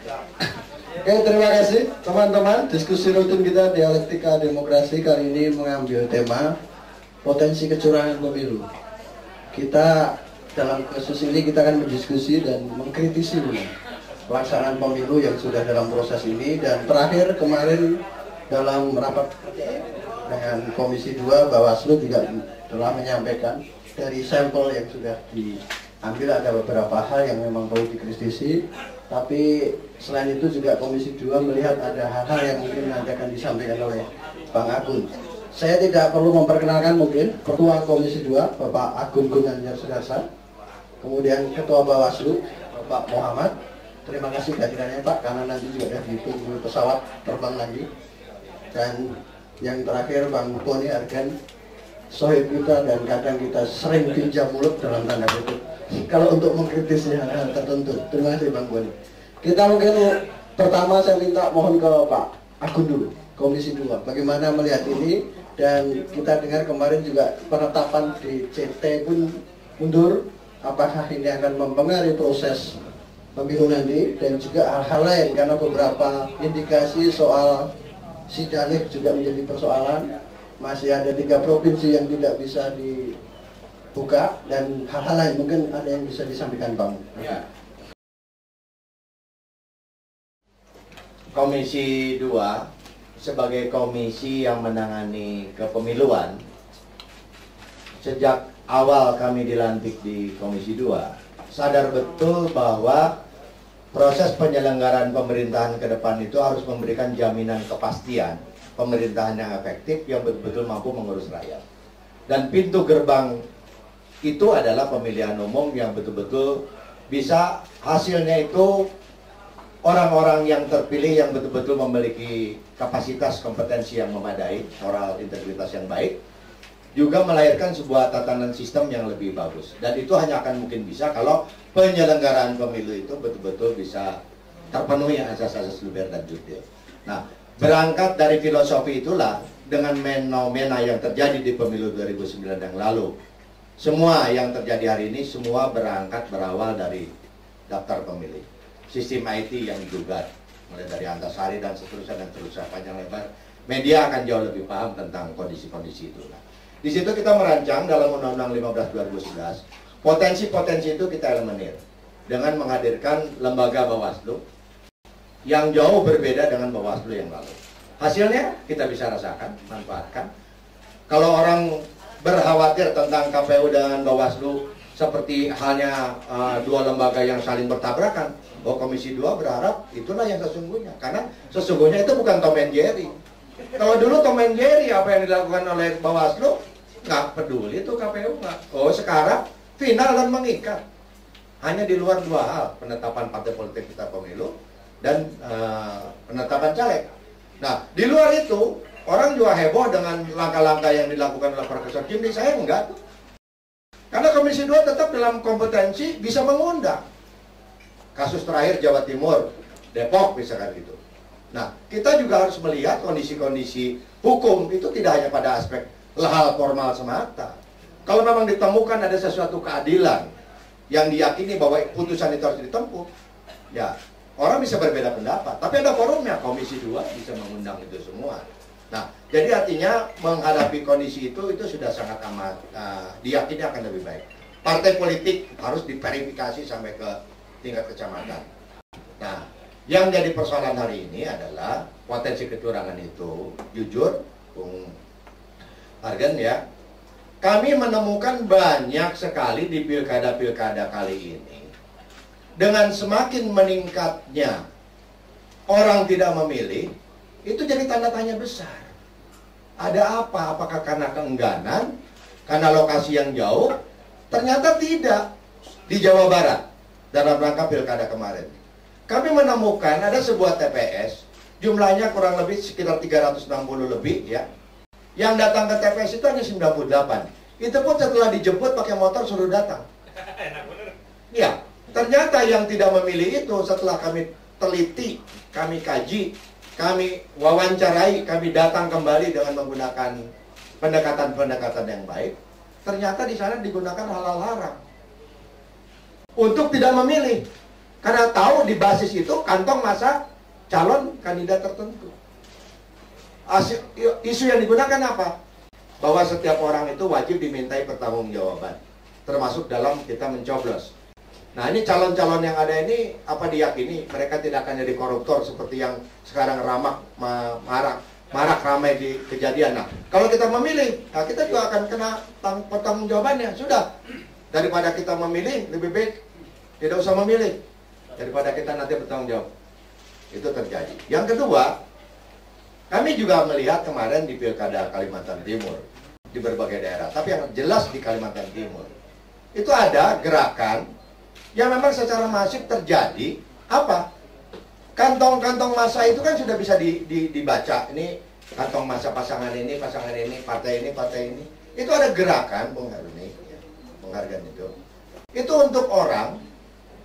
Oke, terima kasih teman-teman. Diskusi rutin kita dialektika demokrasi kali ini mengambil tema potensi kecurangan pemilu. Kita dalam kasus ini kita akan berdiskusi dan mengkritisi pelaksanaan pemilu yang sudah dalam proses ini, dan terakhir kemarin dalam rapat dengan Komisi 2 Bawaslu juga telah menyampaikan dari sampel yang sudah diambil ada beberapa hal yang memang perlu dikritisi. Tapi selain itu juga Komisi 2 melihat ada hal-hal yang mungkin nanti akan disampaikan oleh Bang Agun. Saya tidak perlu memperkenalkan mungkin Ketua Komisi 2 Bapak Agun Gunanjar Sudarsa, kemudian Ketua Bawaslu Bapak Muhammad. Terima kasih kehadirannya Pak, karena nanti juga ada ditunggu pesawat terbang lagi. Dan yang terakhir Bang Tony Argan, sohib kita dan kadang kita sering pinjam mulut dalam tanda kutip kalau untuk mengkritisi hal-hal tertentu. Terima kasih Bang Boni. Kita mungkin pertama saya minta mohon ke Pak Agun dulu, Komisi 2, bagaimana melihat ini. Dan kita dengar kemarin juga penetapan di CT pun mundur. Apakah ini akan mempengaruhi proses pemilu nanti, dan juga hal-hal lain, karena beberapa indikasi soal Sidalik juga menjadi persoalan. Masih ada 3 provinsi yang tidak bisa dibuka, dan hal-hal lain mungkin ada yang bisa disampaikan Bang. Ya. Komisi 2 sebagai komisi yang menangani kepemiluan, sejak awal kami dilantik di Komisi 2 sadar betul bahwa proses penyelenggaraan pemerintahan ke depan itu harus memberikan jaminan kepastian pemerintahan yang efektif, yang betul-betul mampu mengurus rakyat. Dan pintu gerbang itu adalah pemilihan umum yang betul-betul bisa hasilnya itu orang-orang yang terpilih yang betul-betul memiliki kapasitas kompetensi yang memadai, moral integritas yang baik, juga melahirkan sebuah tatanan sistem yang lebih bagus. Dan itu hanya akan mungkin bisa kalau penyelenggaraan pemilu itu betul-betul bisa terpenuhi asas-asas luber dan jurdil. Nah, berangkat dari filosofi itulah, dengan fenomena yang terjadi di pemilu 2009 yang lalu, semua yang terjadi hari ini semua berawal dari daftar pemilih, sistem IT yang digugat, mulai dari Antasari dan seterusnya dan seterusnya, panjang lebar. Media akan jauh lebih paham tentang kondisi-kondisi itu. Di situ kita merancang dalam Undang-Undang 15 2011, potensi-potensi itu kita eliminir dengan menghadirkan lembaga Bawaslu yang jauh berbeda dengan Bawaslu yang lalu. Hasilnya kita bisa rasakan, manfaatkan. Kalau orang berkhawatir tentang KPU dengan Bawaslu seperti halnya 2 lembaga yang saling bertabrakan, Komisi 2 berharap itulah yang sesungguhnya. Karena sesungguhnya itu bukan Tom and Jerry. Kalau dulu Tom and Jerry apa yang dilakukan oleh Bawaslu, nggak peduli itu KPU nggak. Sekarang final dan mengikat. Hanya di luar 2 hal, penetapan partai politik kita pemilu dan penetapan caleg. Nah, di luar itu orang juga heboh dengan langkah-langkah yang dilakukan oleh Profesor Kimli. Saya enggak. Karena Komisi 2 tetap dalam kompetensi bisa mengundang. Kasus terakhir Jawa Timur, Depok misalkan gitu. Nah, kita juga harus melihat kondisi-kondisi hukum itu tidak hanya pada aspek hal formal semata. Kalau memang ditemukan ada sesuatu keadilan yang diyakini bahwa putusan itu harus ditempuh, ya orang bisa berbeda pendapat. Tapi ada forumnya, Komisi 2 bisa mengundang itu semua. Nah, jadi artinya menghadapi kondisi itu sudah sangat amat diyakini akan lebih baik. Partai politik harus diverifikasi sampai ke tingkat kecamatan. Nah, yang jadi persoalan hari ini adalah potensi kecurangan itu, jujur, Bung Argan ya, kami menemukan banyak sekali di pilkada-pilkada kali ini. Dengan semakin meningkatnya orang tidak memilih, itu jadi tanda tanya besar. Ada apa? Apakah karena keengganan? Karena lokasi yang jauh? Ternyata tidak. Di Jawa Barat, dalam rangka pilkada kemarin, kami menemukan ada sebuah TPS, jumlahnya kurang lebih sekitar 360 lebih ya. Yang datang ke TPS itu hanya 98. Itu pun setelah dijemput pakai motor suruh datang. Ya, ternyata yang tidak memilih itu setelah kami teliti, kami kaji, kami wawancarai, kami datang kembali dengan menggunakan pendekatan-pendekatan yang baik. Ternyata di sana digunakan halal haram untuk tidak memilih. Karena tahu di basis itu kantong massa calon kandidat tertentu. Isu yang digunakan apa? Bahwa setiap orang itu wajib dimintai pertanggungjawaban, termasuk dalam kita mencoblos. Nah, ini calon-calon yang ada ini apa diyakini mereka tidak akan jadi koruptor seperti yang sekarang marak ramai di kejadian. Nah, kalau kita memilih, nah kita juga akan kena pertanggungjawabannya. Sudah, daripada kita memilih, lebih baik tidak usah memilih daripada kita nanti bertanggung jawab. Itu terjadi. Yang kedua, kami juga melihat kemarin di Pilkada Kalimantan Timur, di berbagai daerah, tapi yang jelas di Kalimantan Timur, itu ada gerakan yang memang secara masif terjadi. Apa? Kantong-kantong massa itu kan sudah bisa dibaca. Ini kantong massa pasangan ini, partai ini. Itu ada gerakan penghargaan itu. Itu untuk orang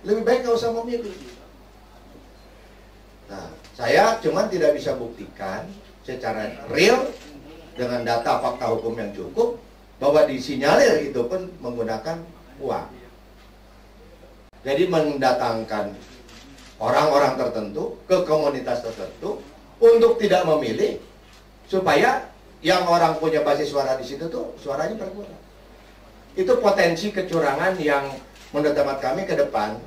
lebih baik nggak usah memilih. Nah, saya cuman tidak bisa buktikan secara real dengan data fakta hukum yang cukup bahwa disinyalir itu pun menggunakan uang. Jadi mendatangkan orang-orang tertentu ke komunitas tertentu untuk tidak memilih, supaya yang orang punya basis suara di situ tuh suaranya berkurang. Itu potensi kecurangan yang menurut hemat kami ke depan.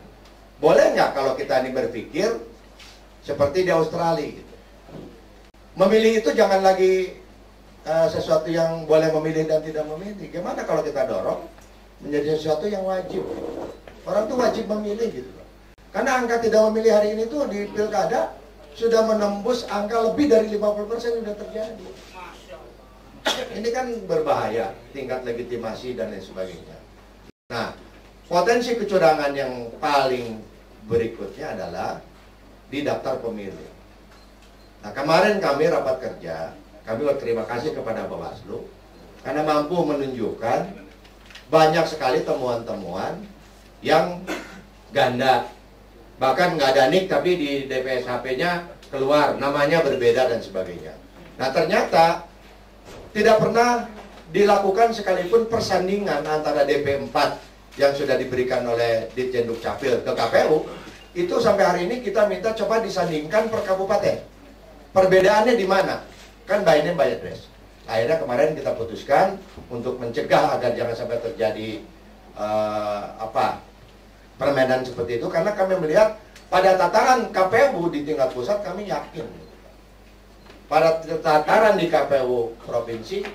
Boleh nggak kalau kita ini berpikir seperti di Australia gitu. Memilih itu jangan lagi sesuatu yang boleh memilih dan tidak memilih. Gimana kalau kita dorong menjadi sesuatu yang wajib? Orang tuh wajib memilih gitu. Karena angka tidak memilih hari ini tuh di pilkada sudah menembus angka lebih dari 50% sudah terjadi. Ini kan berbahaya, tingkat legitimasi dan lain sebagainya. Nah, potensi kecurangan yang paling berikutnya adalah di daftar pemilih. Nah, kemarin kami rapat kerja, kami berterima kasih kepada Bawaslu karena mampu menunjukkan banyak sekali temuan-temuan yang ganda. Bahkan nggak ada NIK tapi di DPS HP-nya keluar, namanya berbeda dan sebagainya. Nah, ternyata tidak pernah dilakukan sekalipun persandingan antara DP4 yang sudah diberikan oleh Ditjen Dukcapil ke KPU. Itu sampai hari ini kita minta coba disandingkan per kabupaten. Perbedaannya di mana? Kan by name by address. Akhirnya kemarin kita putuskan untuk mencegah agar jangan sampai terjadi permainan seperti itu, karena kami melihat pada tataran KPU di tingkat pusat kami yakin. Pada tataran di KPU provinsi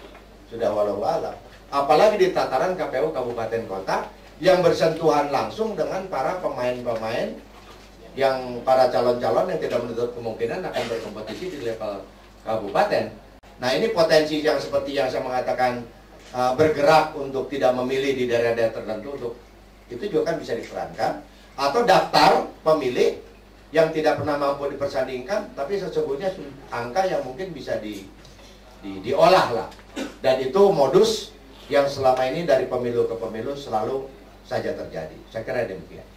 sudah walau-walau. Apalagi di tataran KPU kabupaten kota yang bersentuhan langsung dengan para pemain-pemain yang para calon-calon yang tidak menutup kemungkinan akan berkompetisi di level kabupaten. Nah, ini potensi yang seperti yang saya mengatakan bergerak untuk tidak memilih di daerah-daerah tertentu, untuk itu juga kan bisa diperankan. Atau daftar pemilih yang tidak pernah mampu dipersandingkan, tapi sesungguhnya angka yang mungkin bisa diolah lah. Dan itu modus yang selama ini dari pemilu ke pemilu selalu saja terjadi. Saya kira demikian.